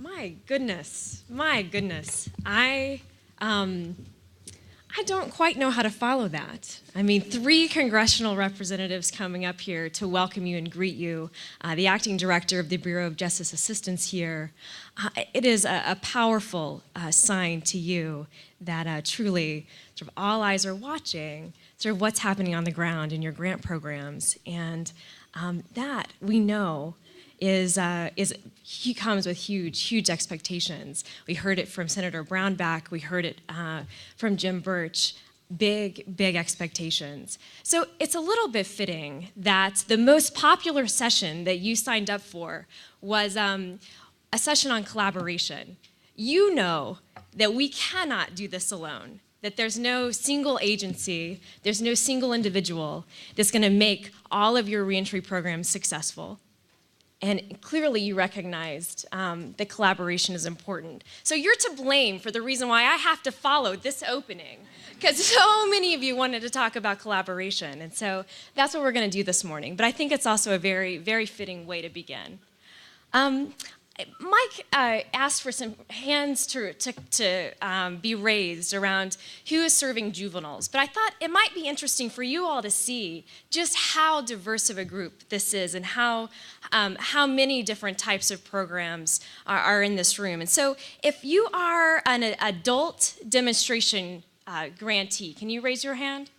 My goodness. I don't quite know how to follow that. I mean, 3 congressional representatives coming up here to welcome you and greet you, the acting director of the Bureau of Justice Assistance here. It is a powerful sign to you that truly sort of all eyes are watching sort of what's happening on the ground in your grant programs. And that we know he comes with huge expectations. We heard it from Senator Brownback. We heard it from Jim Birch. Big expectations. So it's a little bit fitting that the most popular session that you signed up for was a session on collaboration. You know that we cannot do this alone, that there's no single agency, there's no single individual that's going to make all of your reentry programs successful. And clearly you recognized that collaboration is important. So you're to blame for the reason why I have to follow this opening, because so many of you wanted to talk about collaboration. And so that's what we're going to do this morning. But I think it's also a very fitting way to begin. Mike asked for some hands to be raised around who is serving juveniles, but I thought it might be interesting for you all to see just how diverse of a group this is and how many different types of programs are in this room. And so if you are an adult demonstration grantee, can you raise your hand?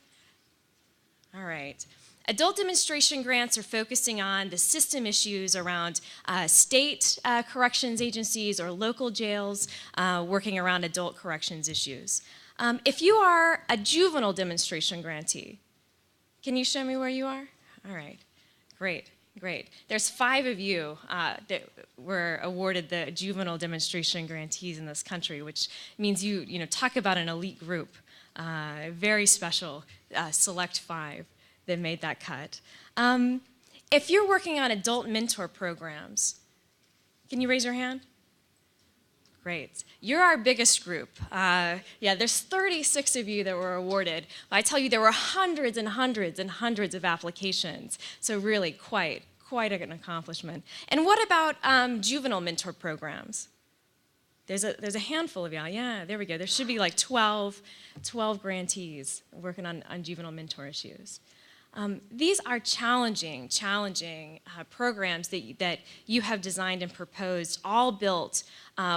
All right. Adult demonstration grants are focusing on the system issues around state corrections agencies or local jails working around adult corrections issues. If you are a juvenile demonstration grantee, can you show me where you are? All right, great. There's 5 of you that were awarded the juvenile demonstration grantees in this country, which means you talk about an elite group, very special, select 5. That made that cut. If you're working on adult mentor programs, can you raise your hand? Great. You're our biggest group. There's 36 of you that were awarded. I tell you, there were hundreds and hundreds of applications. So really quite an accomplishment. And what about juvenile mentor programs? There's a handful of y'all. Yeah, there we go. There should be like 12 grantees working on juvenile mentor issues. These are challenging programs that you have designed and proposed, all built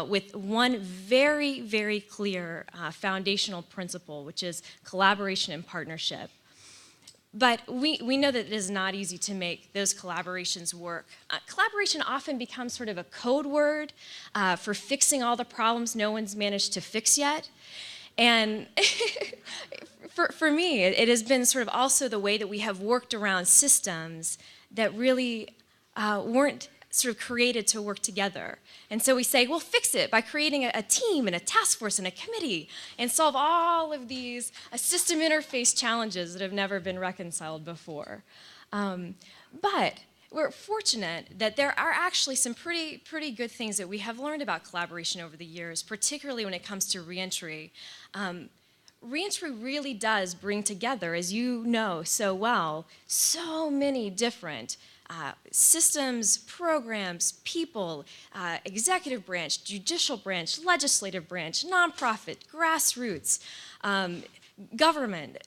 with one very clear foundational principle, which is collaboration and partnership. But we know that it is not easy to make those collaborations work. Collaboration often becomes sort of a code word for fixing all the problems no one's managed to fix yet. And for me, it has been sort of also the way that we have worked around systems that really weren't sort of created to work together. And so we say, well, fix it by creating a team and a task force and a committee and solve all of these system interface challenges that have never been reconciled before. But we're fortunate that there are actually some pretty good things that we have learned about collaboration over the years, particularly when it comes to reentry. Reentry really does bring together, as you know so well, so many different systems, programs, people, executive branch, judicial branch, legislative branch, nonprofit, grassroots, government.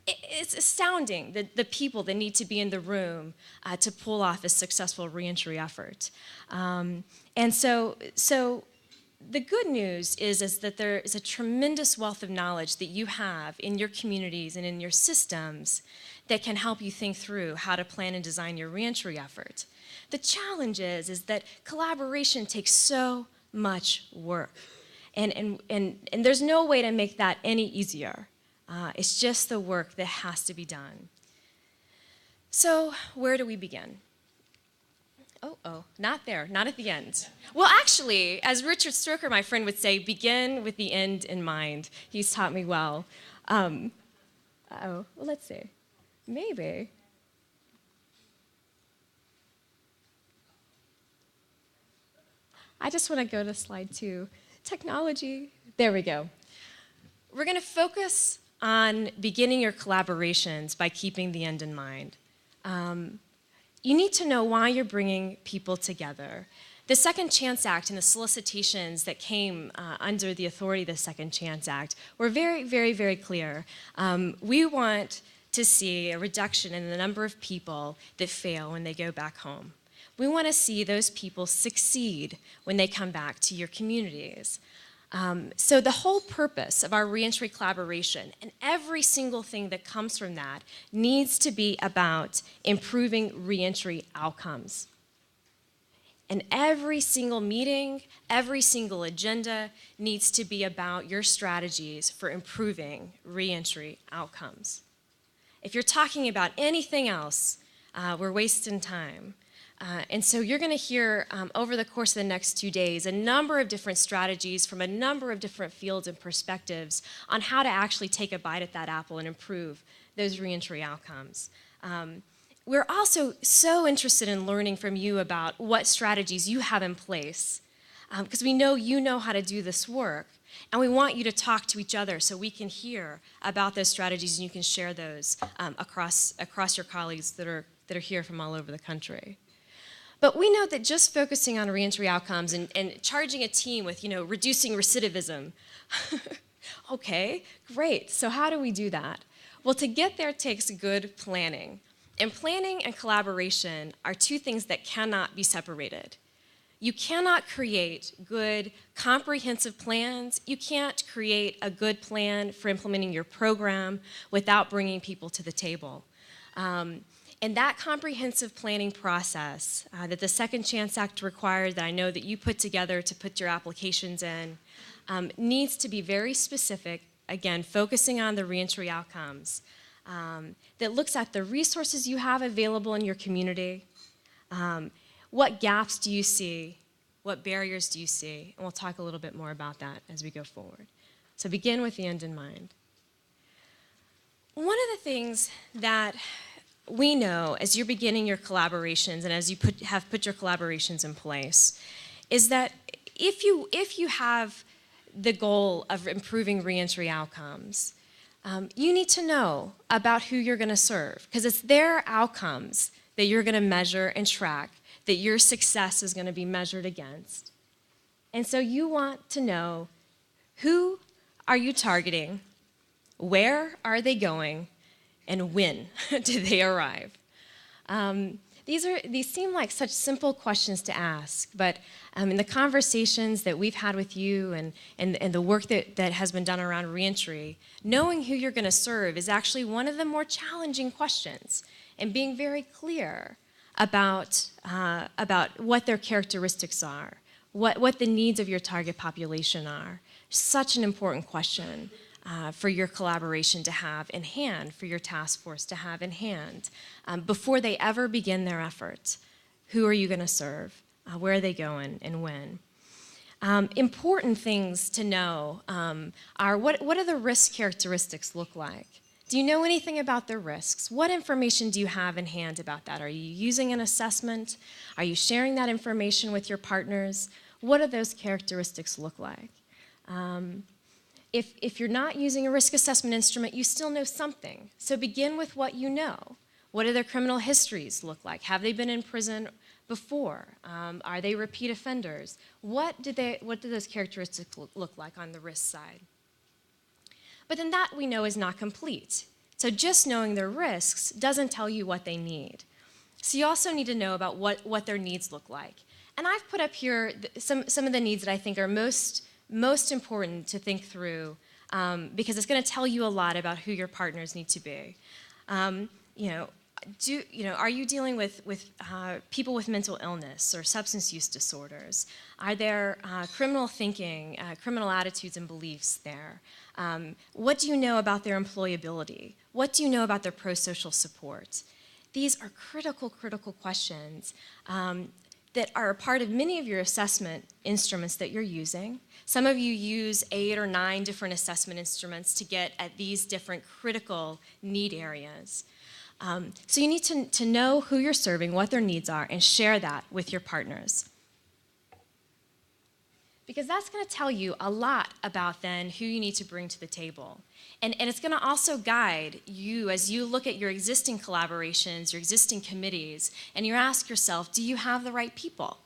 It's astounding the people that need to be in the room to pull off a successful reentry effort. And so the good news is that there is a tremendous wealth of knowledge that you have in your communities and in your systems that can help you think through how to plan and design your reentry effort. The challenge is that collaboration takes so much work, and there's no way to make that any easier. It's just the work that has to be done. So where do we begin? Oh, not there, not at the end. Well, actually, as Richard Stroker, my friend, would say, begin with the end in mind. He's taught me well. Well, let's see. Maybe. I just want to go to slide 2. Technology. There we go. We're going to focus on beginning your collaborations by keeping the end in mind. You need to know why you're bringing people together. The Second Chance Act and the solicitations that came under the authority of the Second Chance Act were very, very, very clear. We want to see a reduction in the number of people that fail when they go back home. We want to see those people succeed when they come back to your communities. So the whole purpose of our reentry collaboration and every single thing that comes from that needs to be about improving reentry outcomes. And every single meeting, every single agenda needs to be about your strategies for improving reentry outcomes. If you're talking about anything else, we're wasting time. And so you're going to hear over the course of the next 2 days a number of different strategies from a number of different fields and perspectives on how to actually take a bite at that apple and improve those reentry outcomes. We're also so interested in learning from you about what strategies you have in place, because we know you know how to do this work, and we want you to talk to each other so we can hear about those strategies and you can share those across your colleagues that are here from all over the country. But we know that just focusing on reentry outcomes and charging a team with, reducing recidivism, okay, great. So how do we do that? Well, to get there takes good planning. And planning and collaboration are two things that cannot be separated. You cannot create good, comprehensive plans. You can't create a good plan for implementing your program without bringing people to the table. And that comprehensive planning process that the Second Chance Act requires, that I know that you put together to put your applications in, needs to be very specific, again, focusing on the reentry outcomes, that looks at the resources you have available in your community. What gaps do you see? What barriers do you see? And we'll talk a little bit more about that as we go forward. So begin with the end in mind. One of the things that we know as you're beginning your collaborations and as you have put your collaborations in place is that if you have the goal of improving reentry outcomes, you need to know about who you're going to serve, because it's their outcomes that you're going to measure and track, that your success is going to be measured against. And so you want to know, who are you targeting, where are they going, and when do they arrive? These seem like such simple questions to ask, but in the conversations that we've had with you and the work that has been done around reentry, knowing who you're going to serve is actually one of the more challenging questions, and being very clear about what their characteristics are, what the needs of your target population are. Such an important question for your collaboration to have in hand, for your task force to have in hand, before they ever begin their efforts. Who are you going to serve? Where are they going, and when? Important things to know are what do the risk characteristics look like? Do you know anything about the risks? What information do you have in hand about that? Are you using an assessment? Are you sharing that information with your partners? What do those characteristics look like? If you're not using a risk assessment instrument, you still know something. So begin with what you know. What do their criminal histories look like? Have they been in prison before? Are they repeat offenders? What do those characteristics look like on the risk side? But then that we know is not complete. So just knowing their risks doesn't tell you what they need. So you also need to know about what their needs look like. And I've put up here some of the needs that I think are most important to think through, because it's going to tell you a lot about who your partners need to be. Are you dealing with people with mental illness or substance use disorders? Are there criminal thinking, criminal attitudes and beliefs there? What do you know about their employability? What do you know about their pro-social support? These are critical questions that are a part of many of your assessment instruments that you're using. Some of you use 8 or 9 different assessment instruments to get at these different critical need areas. So you need to know who you're serving, what their needs are, and share that with your partners. Because that's going to tell you a lot about then who you need to bring to the table. And it's going to also guide you as you look at your existing collaborations, your existing committees, and you ask yourself, do you have the right people?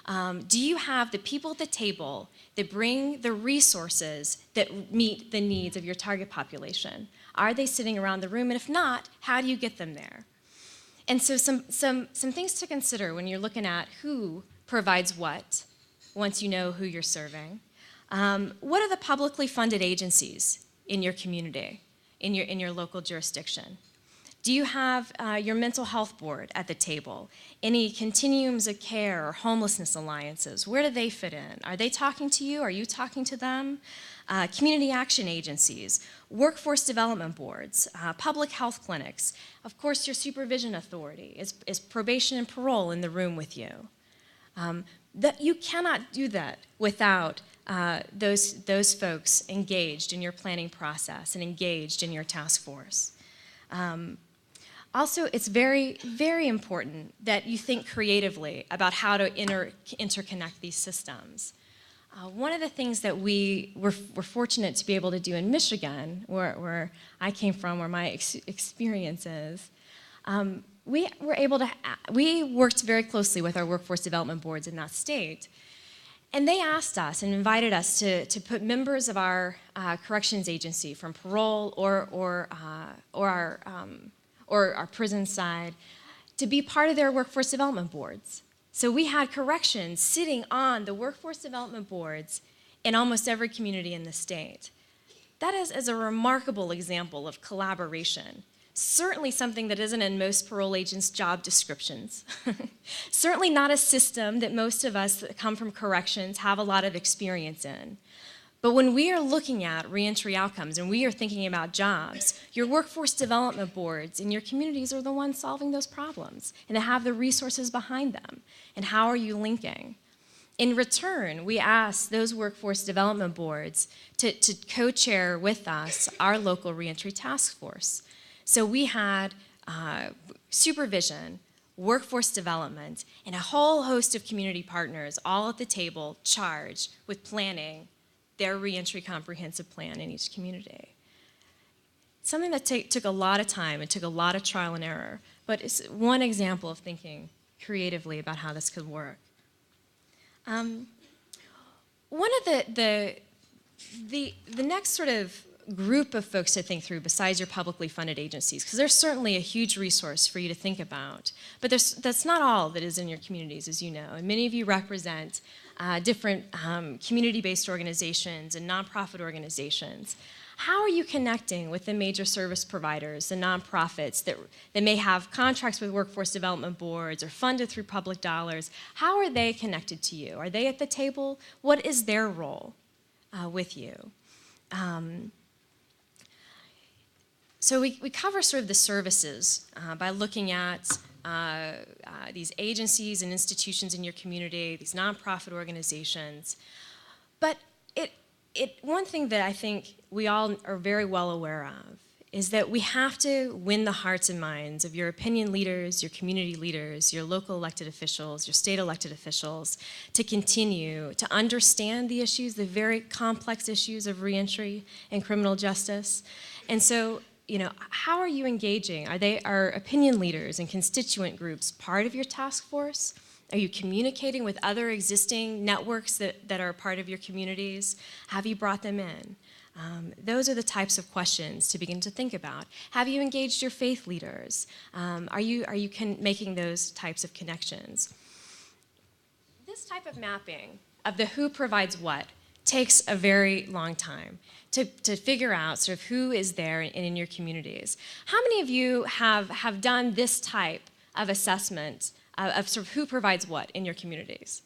Do you have the people at the table that bring the resources that meet the needs of your target population? Are they sitting around the room? And if not, how do you get them there? And so some things to consider when you're looking at who provides what, once you know who you're serving. What are the publicly funded agencies in your community, in your local jurisdiction? Do you have your mental health board at the table? Any continuums of care or homelessness alliances? Where do they fit in? Are they talking to you? Are you talking to them? Community action agencies, workforce development boards, public health clinics. Of course, your supervision authority is probation and parole in the room with you. That you cannot do that without those folks engaged in your planning process and engaged in your task force. Also, it's very, very important that you think creatively about how to interconnect these systems. One of the things that we're fortunate to be able to do in Michigan, where I came from, where my experience is, we worked very closely with our workforce development boards in that state. And they asked us and invited us to put members of our corrections agency from parole or our prison side to be part of their workforce development boards. So we had corrections sitting on the workforce development boards in almost every community in the state. That is a remarkable example of collaboration. Certainly something that isn't in most parole agents' job descriptions. Certainly not a system that most of us that come from corrections have a lot of experience in. But when we are looking at reentry outcomes and we are thinking about jobs, your workforce development boards in your communities are the ones solving those problems and they have the resources behind them. And how are you linking? In return, we asked those workforce development boards to co-chair with us our local reentry task force. So we had supervision, workforce development, and a whole host of community partners all at the table charged with planning their reentry comprehensive plan in each community. Something that took a lot of time, it took a lot of trial and error, but it's one example of thinking creatively about how this could work. One of the next sort of group of folks to think through besides your publicly funded agencies, because there's certainly a huge resource for you to think about, but that's not all that is in your communities, as you know, and many of you represent different community-based organizations and nonprofit organizations. How are you connecting with the major service providers, the nonprofits that may have contracts with workforce development boards or funded through public dollars? How are they connected to you? Are they at the table? What is their role with you? So we cover sort of the services by looking at these agencies and institutions in your community, these nonprofit organizations. But one thing that I think we all are very well aware of is that we have to win the hearts and minds of your opinion leaders, your community leaders, your local elected officials, your state elected officials, to continue to understand the issues, the very complex issues of reentry and criminal justice. And so, how are you engaging? Are opinion leaders and constituent groups part of your task force? Are you communicating with other existing networks that are part of your communities? Have you brought them in? Those are the types of questions to begin to think about. Have you engaged your faith leaders? Are you making those types of connections? This type of mapping of the who provides what takes a very long time to figure out sort of who is there in your communities. How many of you have done this type of assessment of sort of who provides what in your communities?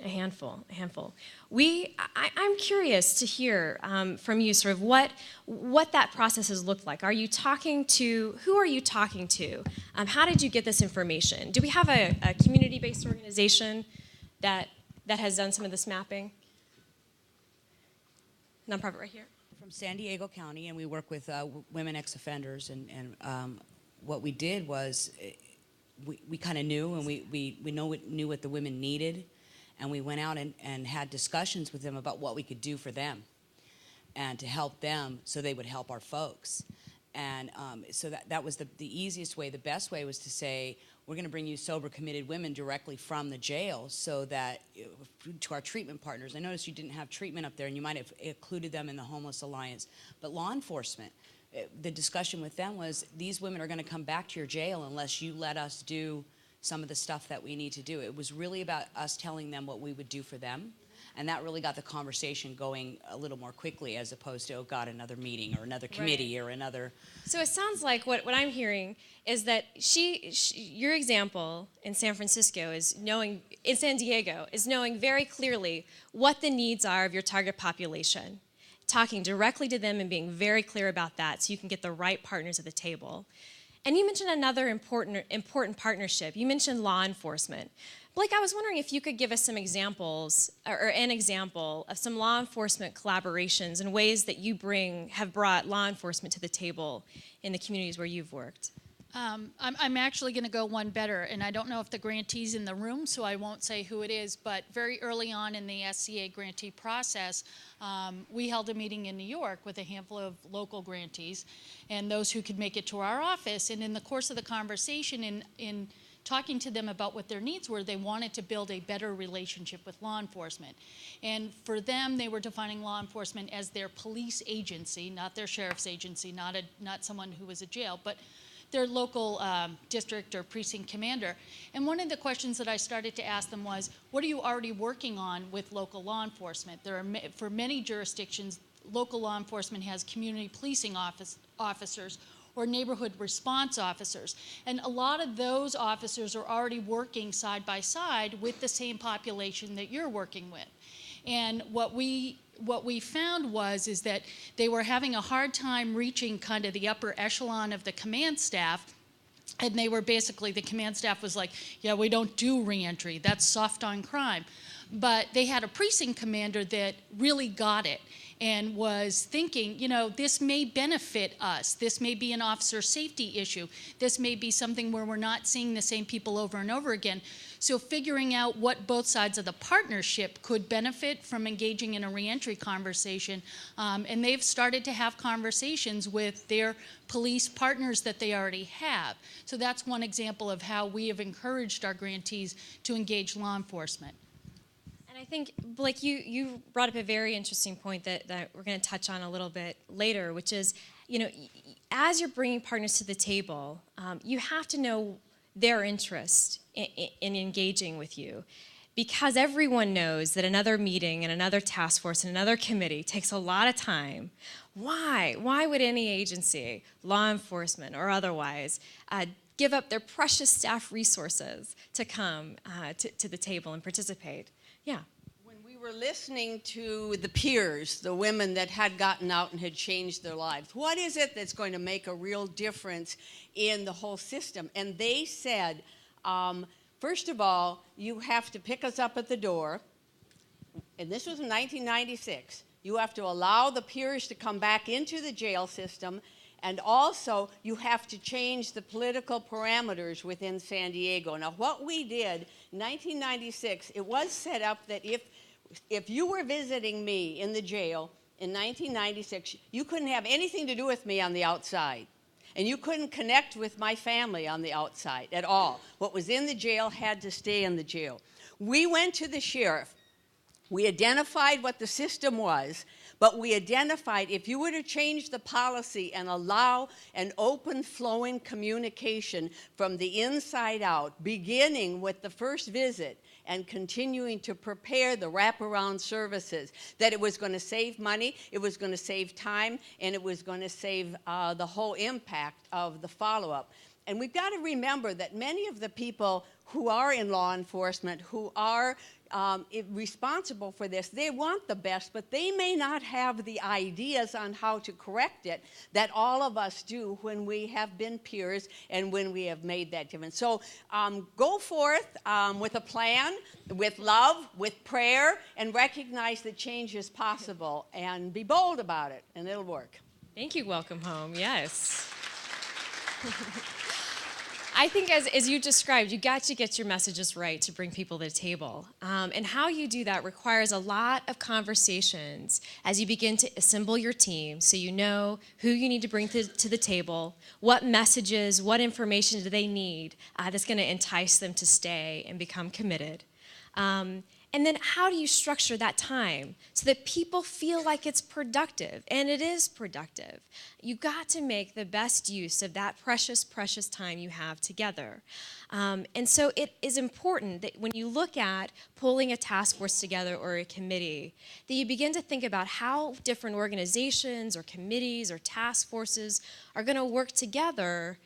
A handful. I'm curious to hear from you sort of what that process has looked like. Who are you talking to? How did you get this information? Do we have a community-based organization that has done some of this mapping? Nonprofit right here. From San Diego County, and we work with women ex-offenders, and what we did was we kind of knew, and we knew what the women needed, and we went out and had discussions with them about what we could do for them and to help them so they would help our folks. And so that was the easiest way. The best way was to say, we're going to bring you sober, committed women directly from the jail so that, to our treatment partners. I noticed you didn't have treatment up there, and you might have included them in the Homeless Alliance. But law enforcement, the discussion with them was, these women are going to come back to your jail unless you let us do some of the stuff that we need to do. It was really about us telling them what we would do for them. And that really got the conversation going a little more quickly, as opposed to, oh God, another meeting or another committee or another. So it sounds like what I'm hearing is that your example in San Francisco is knowing, in San Diego, is knowing very clearly what the needs are of your target population, talking directly to them and being very clear about that so you can get the right partners at the table. And you mentioned another important partnership. You mentioned law enforcement. Blake, I was wondering if you could give us some examples, or an example of some law enforcement collaborations and ways that you have brought law enforcement to the table in the communities where you've worked. I'm actually going to go one better, and I don't know if the grantee's in the room, so I won't say who it is, but very early on in the SCA grantee process, we held a meeting in New York with a handful of local grantees and those who could make it to our office, and in the course of the conversation, in talking to them about what their needs were, they wanted to build a better relationship with law enforcement. And for them, they were defining law enforcement as their police agency, not their sheriff's agency, not someone who was a jail, but their local district or precinct commander. And one of the questions that I started to ask them was, what are you already working on with local law enforcement? There are, for many jurisdictions, local law enforcement has community policing officers or neighborhood response officers. And a lot of those officers are already working side by side with the same population that you're working with. And what we found is that they were having a hard time reaching kind of the upper echelon of the command staff. And they were basically, the command staff was like, yeah, we don't do reentry, that's soft on crime. But they had a precinct commander that really got it and was thinking, you know, this may benefit us. This may be an officer safety issue. This may be something where we're not seeing the same people over and over again. So figuring out what both sides of the partnership could benefit from engaging in a reentry conversation. And they've started to have conversations with their police partners that they already have. So that's one example of how we have encouraged our grantees to engage law enforcement. And I think, Blake, you brought up a very interesting point that we're going to touch on a little bit later, which is, you know, as you're bringing partners to the table, you have to know their interest in engaging with you, because everyone knows that another meeting and another task force and another committee takes a lot of time. Why? Why would any agency, law enforcement or otherwise, give up their precious staff resources to come to the table and participate? Yeah. When we were listening to the peers, the women that had gotten out and had changed their lives, what is it that's going to make a real difference in the whole system? And they said, first of all, you have to pick us up at the door. And this was in 1996. You have to allow the peers to come back into the jail system. And also, you have to change the political parameters within San Diego. Now, what we did in 1996, it was set up that if you were visiting me in the jail in 1996, you couldn't have anything to do with me on the outside. And you couldn't connect with my family on the outside at all. What was in the jail had to stay in the jail. We went to the sheriff. We identified what the system was, but we identified if you were to change the policy and allow an open flowing communication from the inside out, beginning with the first visit and continuing to prepare the wraparound services, that it was going to save money, it was going to save time, and it was going to save the whole impact of the follow-up. And we've got to remember that many of the people who are in law enforcement, who are responsible for this, they want the best, but they may not have the ideas on how to correct it that all of us do when we have been peers and when we have made that difference. So go forth with a plan, with love, with prayer, and recognize that change is possible, and be bold about it, and it'll work. Thank you, Welcome Home. Yes. I think as you described, you got to get your messages right to bring people to the table. And how you do that requires a lot of conversations as you begin to assemble your team so you know who you need to bring to the table, what messages, what information do they need that's going to entice them to stay and become committed. And then how do you structure that time so that people feel like it's productive? And it is productive. You got to make the best use of that precious, precious time you have together. And so it is important that when you look at pulling a task force together or a committee, that you begin to think about how different organizations or committees or task forces are going to work together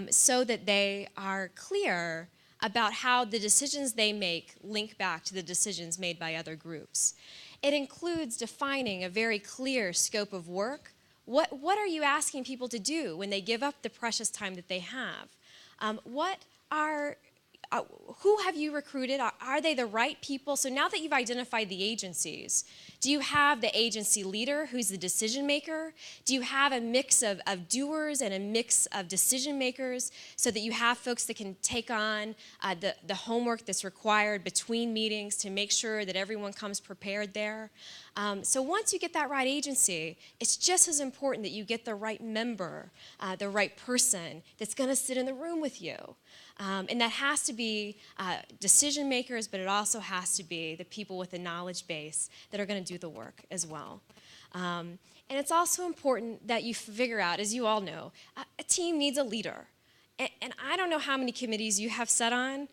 so that they are clear about how the decisions they make link back to the decisions made by other groups. It includes defining a very clear scope of work. What are you asking people to do when they give up the precious time that they have? Who have you recruited? Are they the right people? So now that you've identified the agencies, do you have the agency leader who's the decision maker? Do you have a mix of doers and a mix of decision makers so that you have folks that can take on the homework that's required between meetings to make sure that everyone comes prepared there? So once you get that right agency, it's just as important that you get the right member, the right person that's going to sit in the room with you. And that has to be decision makers, but it also has to be the people with the knowledge base that are going to do the work as well. And it's also important that you figure out, as you all know, a team needs a leader. And I don't know how many committees you have sat on.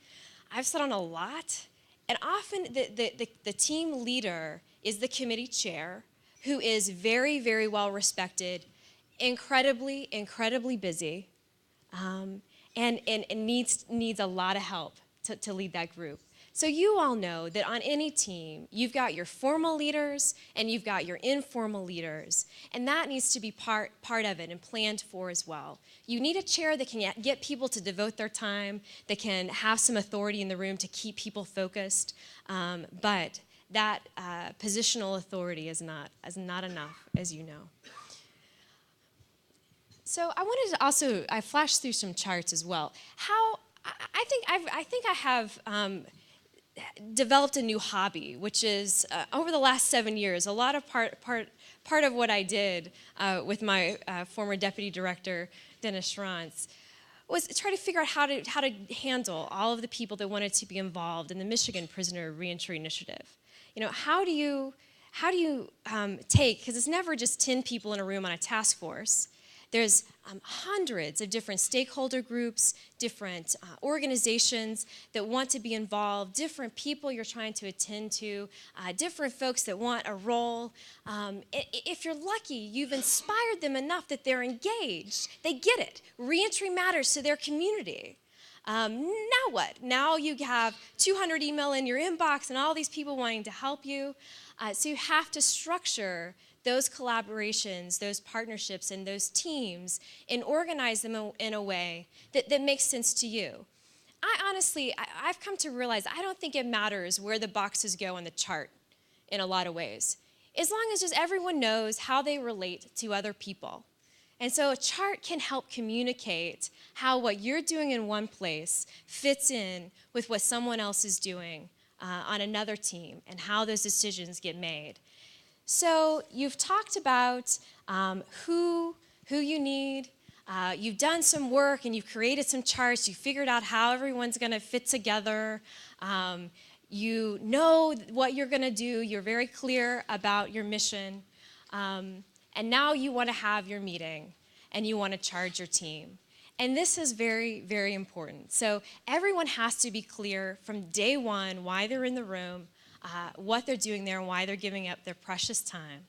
I've sat on a lot. And often the team leader is the committee chair, who is very, very well respected, incredibly, incredibly busy, and needs a lot of help to lead that group. So you all know that on any team, you've got your formal leaders and you've got your informal leaders, and that needs to be part of it and planned for as well. You need a chair that can get people to devote their time, that can have some authority in the room to keep people focused, but that positional authority is not enough, as you know. So I wanted to also, I flashed through some charts as well. I think I have developed a new hobby, which is over the last 7 years, a lot of part of what I did with my former deputy director, Dennis Schrantz, was try to figure out how to handle all of the people that wanted to be involved in the Michigan Prisoner Reentry Initiative. You know, how do you take, because it's never just 10 people in a room on a task force. There's hundreds of different stakeholder groups, different organizations that want to be involved, different people you're trying to attend to, different folks that want a role. If you're lucky, you've inspired them enough that they're engaged. They get it. Reentry matters to their community. Now what? Now you have 200 email in your inbox and all these people wanting to help you. So you have to structure those collaborations, those partnerships, and those teams, and organize them in a way that makes sense to you. I've come to realize I don't think it matters where the boxes go on the chart in a lot of ways, as long as just everyone knows how they relate to other people. And so a chart can help communicate how what you're doing in one place fits in with what someone else is doing on another team, and how those decisions get made. So you've talked about who you need. You've done some work and you've created some charts. You figured out how everyone's going to fit together. You know what you're going to do. You're very clear about your mission. And now you want to have your meeting and you want to charge your team. And this is very, very important. So everyone has to be clear from day one why they're in the room, what they're doing there, and why they're giving up their precious time.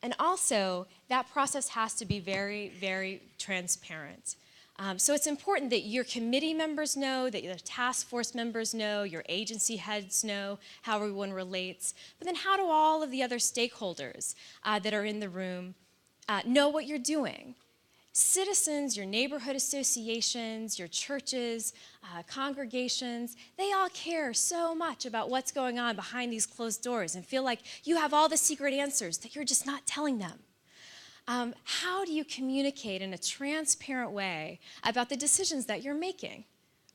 And also, that process has to be very, very transparent. So it's important that your committee members know, that your task force members know, your agency heads know how everyone relates. But then how do all of the other stakeholders that are in the room know what you're doing? Citizens, your neighborhood associations, your churches, congregations, they all care so much about what's going on behind these closed doors and feel like you have all the secret answers that you're just not telling them. how do you communicate in a transparent way about the decisions that you're making,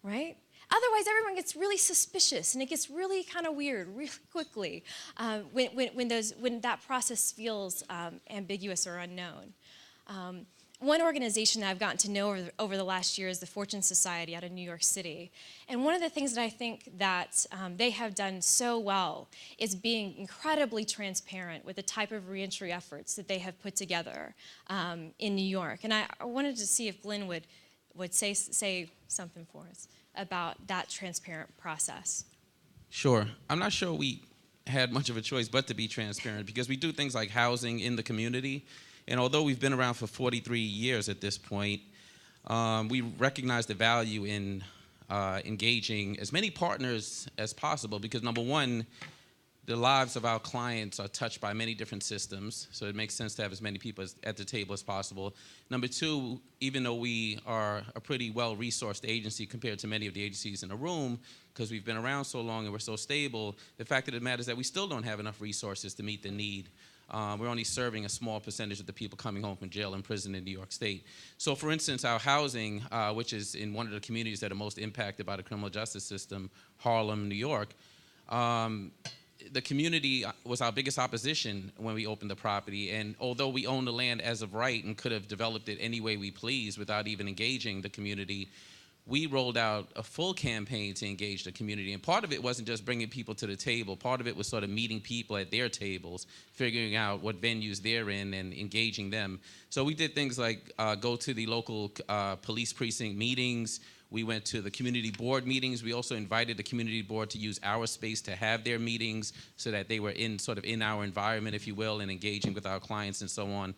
right? Otherwise, everyone gets really suspicious, and it gets really kind of weird really quickly when that process feels ambiguous or unknown. One organization that I've gotten to know over the last year is the Fortune Society out of New York City. And one of the things that I think that they have done so well is being incredibly transparent with the type of reentry efforts that they have put together in New York. And I wanted to see if Glenn would say something for us about that transparent process. Sure. I'm not sure we had much of a choice but to be transparent, because we do things like housing in the community. And although we've been around for 43 years at this point, we recognize the value in engaging as many partners as possible, because number one, the lives of our clients are touched by many different systems, so it makes sense to have as many people at the table as possible. Number two, even though we are a pretty well-resourced agency compared to many of the agencies in the room, because we've been around so long and we're so stable, the fact of the matter is that we still don't have enough resources to meet the need. We're only serving a small percentage of the people coming home from jail and prison in New York State. So for instance, our housing, which is in one of the communities that are most impacted by the criminal justice system, Harlem, New York, the community was our biggest opposition when we opened the property. And although we own the land as of right and could have developed it any way we pleased without even engaging the community, we rolled out a full campaign to engage the community. And part of it wasn't just bringing people to the table. Part of it was sort of meeting people at their tables, figuring out what venues they're in and engaging them. So we did things like go to the local police precinct meetings. We went to the community board meetings. We also invited the community board to use our space to have their meetings so that they were in our environment, if you will, and engaging with our clients and so on.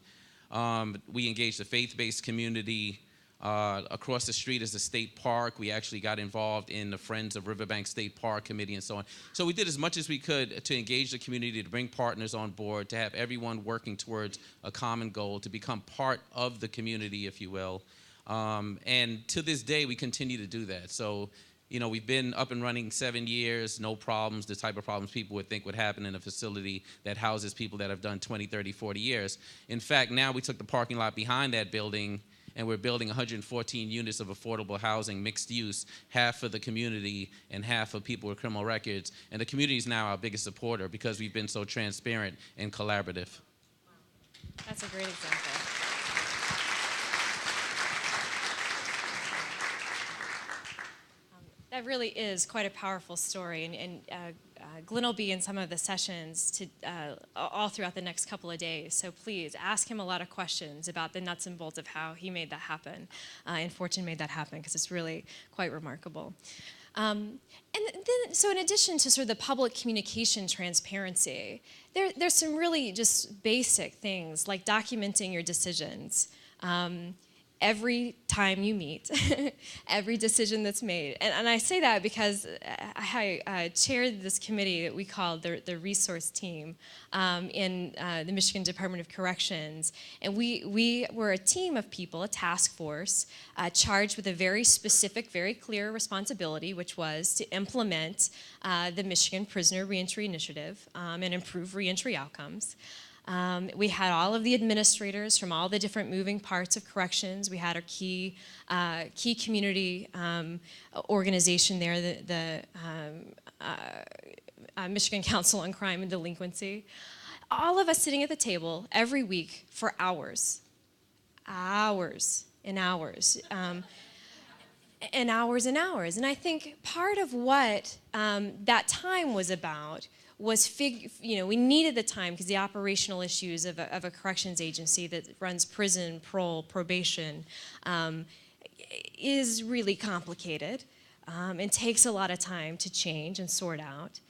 We engaged the faith-based community. Across the street is the state park. We actually got involved in the Friends of Riverbank State Park Committee and so on. So we did as much as we could to engage the community, to bring partners on board, to have everyone working towards a common goal, to become part of the community, if you will. And to this day, we continue to do that. So, you know, we've been up and running 7 years, no problems, the type of problems people would think would happen in a facility that houses people that have done 20, 30, 40 years. In fact, now we took the parking lot behind that building, and we're building 114 units of affordable housing, mixed use, half for the community and half for people with criminal records. And the community is now our biggest supporter because we've been so transparent and collaborative. That's a great example. That really is quite a powerful story, and Glenn will be in some of the sessions all throughout the next couple of days, so please ask him a lot of questions about the nuts and bolts of how he made that happen, and Fortune made that happen, because it's really quite remarkable. And then, so in addition to sort of the public communication transparency, there's some really just basic things like documenting your decisions. Every time you meet, every decision that's made. And I say that because I chaired this committee that we called the resource team in the Michigan Department of Corrections. And we were a team of people, a task force, charged with a very specific, very clear responsibility, which was to implement the Michigan Prisoner Reentry Initiative and improve reentry outcomes. We had all of the administrators from all the different moving parts of corrections. We had our key community organization there, the Michigan Council on Crime and Delinquency. All of us sitting at the table every week for hours and hours. And hours and hours. And I think part of what that time was about was, we needed the time because the operational issues of a corrections agency that runs prison, parole, probation is really complicated and takes a lot of time to change and sort out.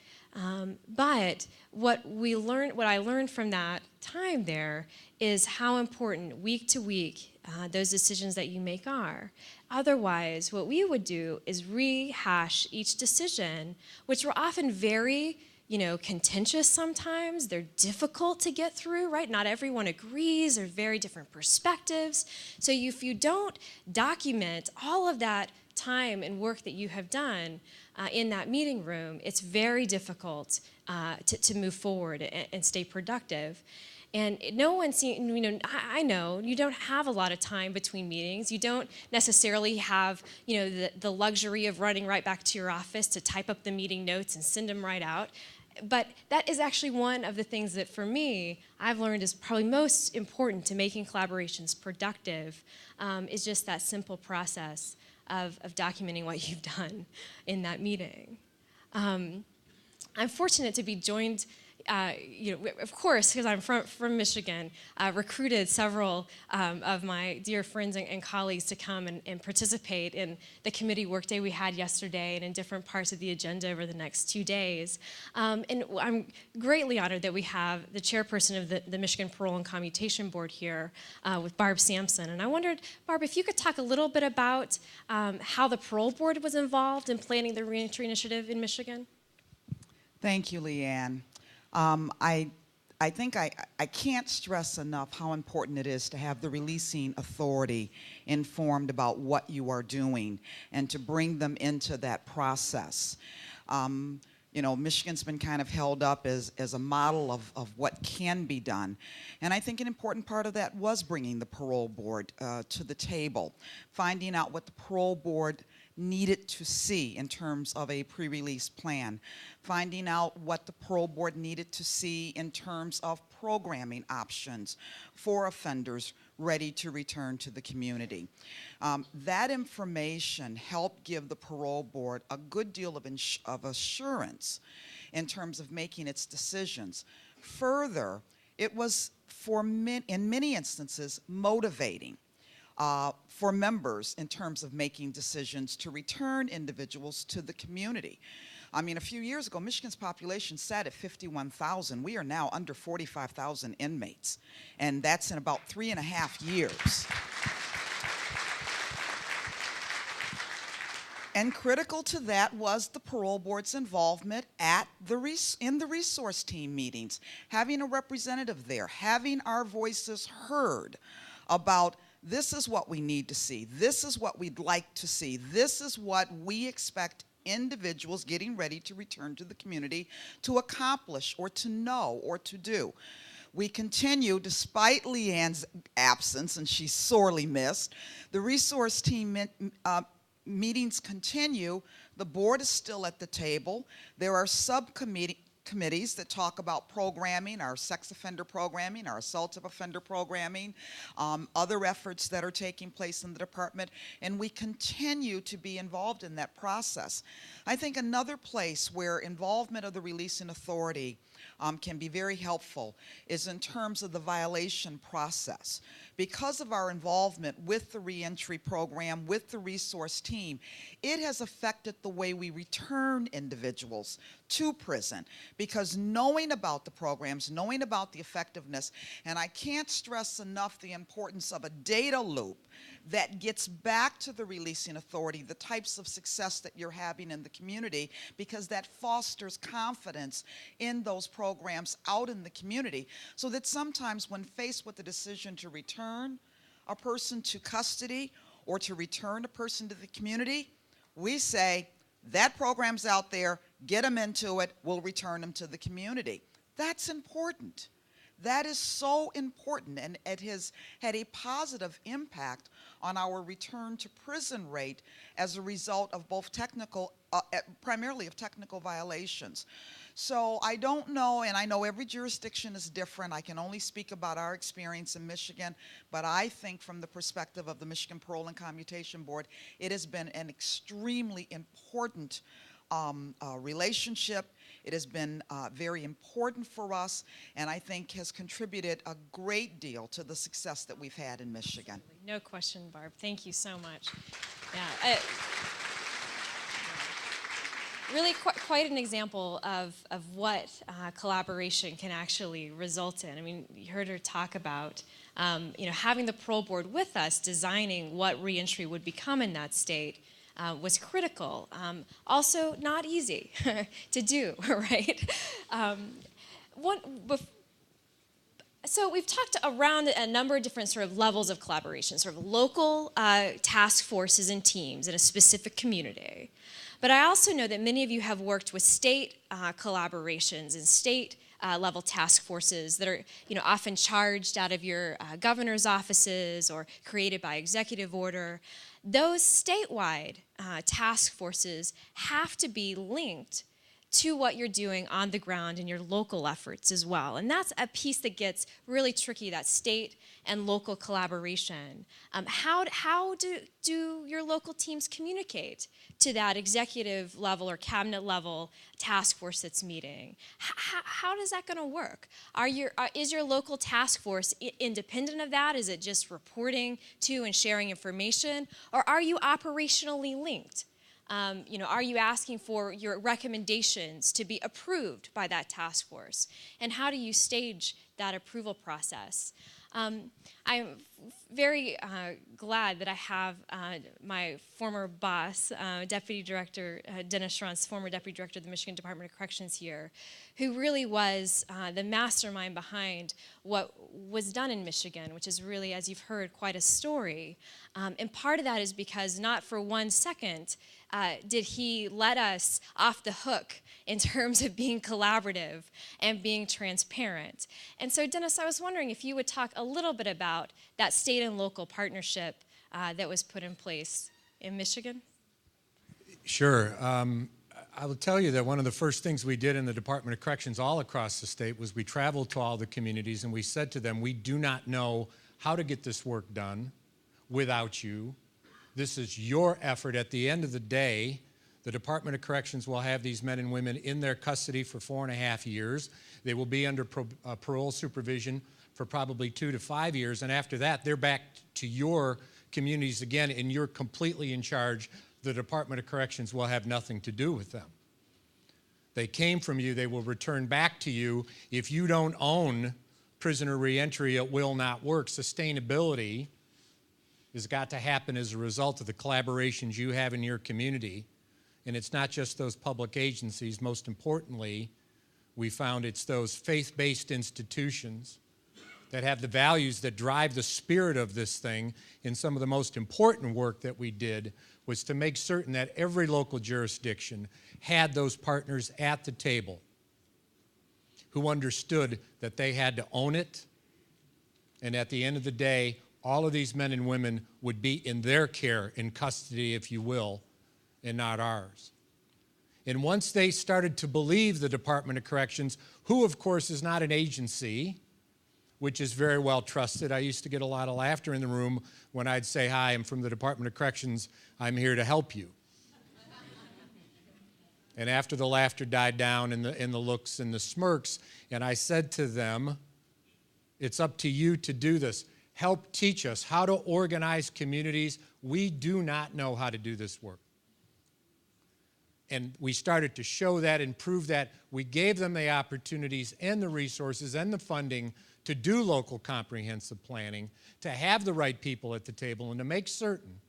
But what I learned from that time there is how important week to week those decisions that you make are. Otherwise, what we would do is rehash each decision, which were often very contentious sometimes. They're difficult to get through, right? Not everyone agrees. There are very different perspectives. So if you don't document all of that time and work that you have done in that meeting room, it's very difficult to move forward and stay productive. And no one seems, I know you don't have a lot of time between meetings. You don't necessarily have, the luxury of running right back to your office to type up the meeting notes and send them right out. But that is actually one of the things that, for me, I've learned is probably most important to making collaborations productive, is just that simple process of documenting what you've done in that meeting. I'm fortunate to be joined, of course, because I'm from Michigan, recruited several of my dear friends and colleagues to come and participate in the committee workday we had yesterday and in different parts of the agenda over the next 2 days. And I'm greatly honored that we have the chairperson of the Michigan Parole and Commutation Board here with Barb Sampson. And I wondered, Barb, if you could talk a little bit about how the Parole Board was involved in planning the Reentry Initiative in Michigan. Thank you, Leanne. I think I can't stress enough how important it is to have the releasing authority informed about what you are doing and to bring them into that process. Michigan's been kind of held up as a model of what can be done. And I think an important part of that was bringing the parole board to the table, finding out what the parole board needed to see in terms of a pre-release plan, finding out what the parole board needed to see in terms of programming options for offenders ready to return to the community. That information helped give the parole board a good deal of assurance in terms of making its decisions. Further, it was, in many instances, motivating for members in terms of making decisions to return individuals to the community. I mean, a few years ago, Michigan's population sat at 51,000. We are now under 45,000 inmates, and that's in about 3.5 years. And critical to that was the parole board's involvement in the resource team meetings, having a representative there, having our voices heard about this is what we need to see, this is what we'd like to see, this is what we expect individuals getting ready to return to the community to accomplish or to know or to do. We continue, despite Leanne's absence, and she's sorely missed, the resource team meetings continue. The board is still at the table. There are subcommittees that talk about programming, our sex offender programming, our assaultive offender programming, other efforts that are taking place in the department, and we continue to be involved in that process. I think another place where involvement of the releasing authority can be very helpful is in terms of the violation process. Because of our involvement with the reentry program, with the resource team, it has affected the way we return individuals to prison, because knowing about the programs, knowing about the effectiveness, and I can't stress enough the importance of a data loop that gets back to the releasing authority the types of success that you're having in the community, because that fosters confidence in those programs out in the community, so that sometimes when faced with the decision to return a person to custody or to return a person to the community, we say, that program's out there, get them into it, we'll return them to the community. That's important. That is so important, and it has had a positive impact on our return to prison rate as a result of both primarily of technical violations. So I don't know, and I know every jurisdiction is different. I can only speak about our experience in Michigan, but I think from the perspective of the Michigan Parole and Commutation Board, it has been an extremely important relationship. It has been very important for us, and I think has contributed a great deal to the success that we've had in Michigan. No question, Barb. Thank you so much. Yeah, really quite an example of what collaboration can actually result in. I mean, you heard her talk about having the parole board with us, designing what reentry would become in that state. Was critical. Also not easy to do, right? So we've talked around a number of different sort of levels of collaboration, sort of local task forces and teams in a specific community. But I also know that many of you have worked with state collaborations and state level task forces that are, often charged out of your governor's offices or created by executive order. Those statewide task forces have to be linked to what you're doing on the ground in your local efforts as well. And that's a piece that gets really tricky, that state and local collaboration. How do your local teams communicate to that executive level or cabinet level task force that's meeting? How is that going to work? Is your local task force independent of that? Is it just reporting to and sharing information? Or are you operationally linked? Are you asking for your recommendations to be approved by that task force? And how do you stage that approval process? I'm very glad that I have my former boss, Deputy Director Dennis Schruntz, former Deputy Director of the Michigan Department of Corrections here, who really was the mastermind behind what was done in Michigan, which is really, as you've heard, quite a story. And part of that is because not for 1 second did he let us off the hook in terms of being collaborative and being transparent. And so, Dennis, I was wondering if you would talk a little bit about that state and local partnership that was put in place in Michigan. Sure. I will tell you that one of the first things we did in the Department of Corrections all across the state was we traveled to all the communities and we said to them, we do not know how to get this work done without you. This is your effort. At the end of the day, the Department of Corrections will have these men and women in their custody for 4.5 years. They will be under parole supervision for probably 2 to 5 years, and after that, they're back to your communities again, and you're completely in charge. The Department of Corrections will have nothing to do with them. They came from you, they will return back to you. If you don't own prisoner reentry, it will not work. Sustainability has got to happen as a result of the collaborations you have in your community. And it's not just those public agencies. Most importantly, we found it's those faith-based institutions that have the values that drive the spirit of this thing. And some of the most important work that we did was to make certain that every local jurisdiction had those partners at the table who understood that they had to own it. And at the end of the day, all of these men and women would be in their care, in custody, if you will, and not ours. And once they started to believe the Department of Corrections, who of course is not an agency, which is very well trusted. I used to get a lot of laughter in the room when I'd say, hi, I'm from the Department of Corrections, I'm here to help you. And after the laughter died down and the looks and the smirks, and I said to them, it's up to you to do this. Help teach us how to organize communities. We do not know how to do this work. And we started to show that and prove that. We gave them the opportunities and the resources and the funding to do local comprehensive planning, to have the right people at the table, and to make certain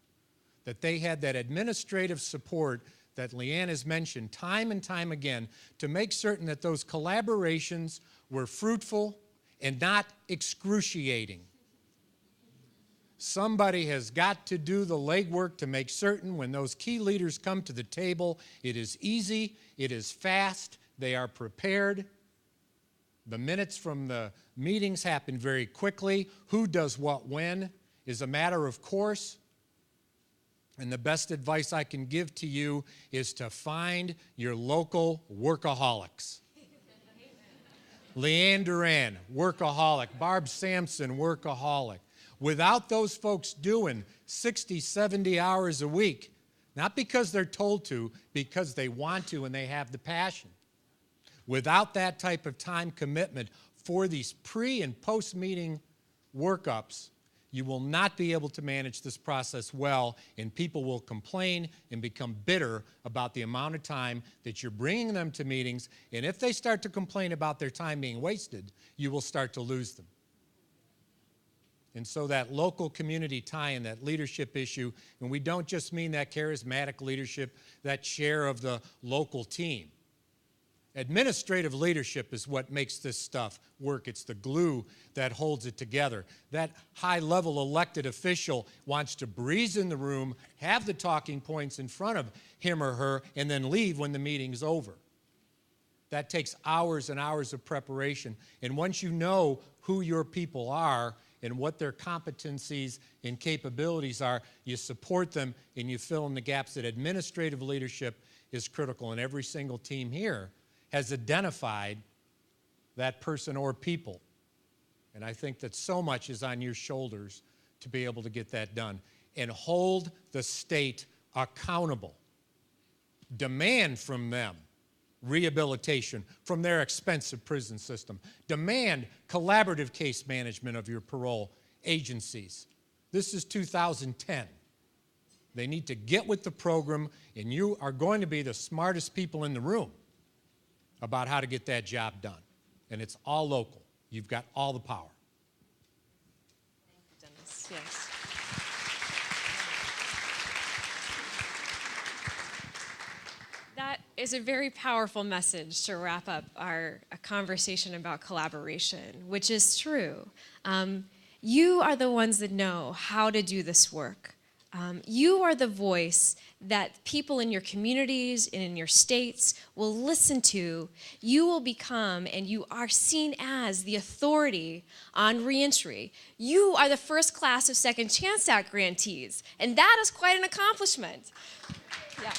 that they had that administrative support that Leanne has mentioned time and time again, to make certain that those collaborations were fruitful and not excruciating. Somebody has got to do the legwork to make certain when those key leaders come to the table, it is easy, it is fast, they are prepared. The minutes from the meetings happen very quickly. Who does what when is a matter of course. And the best advice I can give to you is to find your local workaholics. Leanne Duran, workaholic. Barb Sampson, workaholic. Without those folks doing 60, 70 hours a week, not because they're told to, because they want to and they have the passion. Without that type of time commitment for these pre- and post-meeting workups, you will not be able to manage this process well, and people will complain and become bitter about the amount of time that you're bringing them to meetings, and if they start to complain about their time being wasted, you will start to lose them. And so that local community tie-in, that leadership issue, and we don't just mean that charismatic leadership, that share of the local team. Administrative leadership is what makes this stuff work. It's the glue that holds it together. That high-level elected official wants to breeze in the room, have the talking points in front of him or her, and then leave when the meeting's over. That takes hours and hours of preparation. And once you know who your people are and what their competencies and capabilities are, you support them and you fill in the gaps. That administrative leadership is critical, and every single team here has identified that person or people. And I think that so much is on your shoulders to be able to get that done. And hold the state accountable. Demand from them rehabilitation from their expensive prison system. Demand collaborative case management of your parole agencies. This is 2010. They need to get with the program, and you are going to be the smartest people in the room about how to get that job done. And it's all local. You've got all the power. Thank you, Dennis. Yes. That is a very powerful message to wrap up our conversation about collaboration, which is true. You are the ones that know how to do this work. You are the voice that people in your communities and in your states will listen to. You will become, and you are seen as, the authority on reentry. You are the first class of Second Chance Act grantees, and that is quite an accomplishment. Yeah.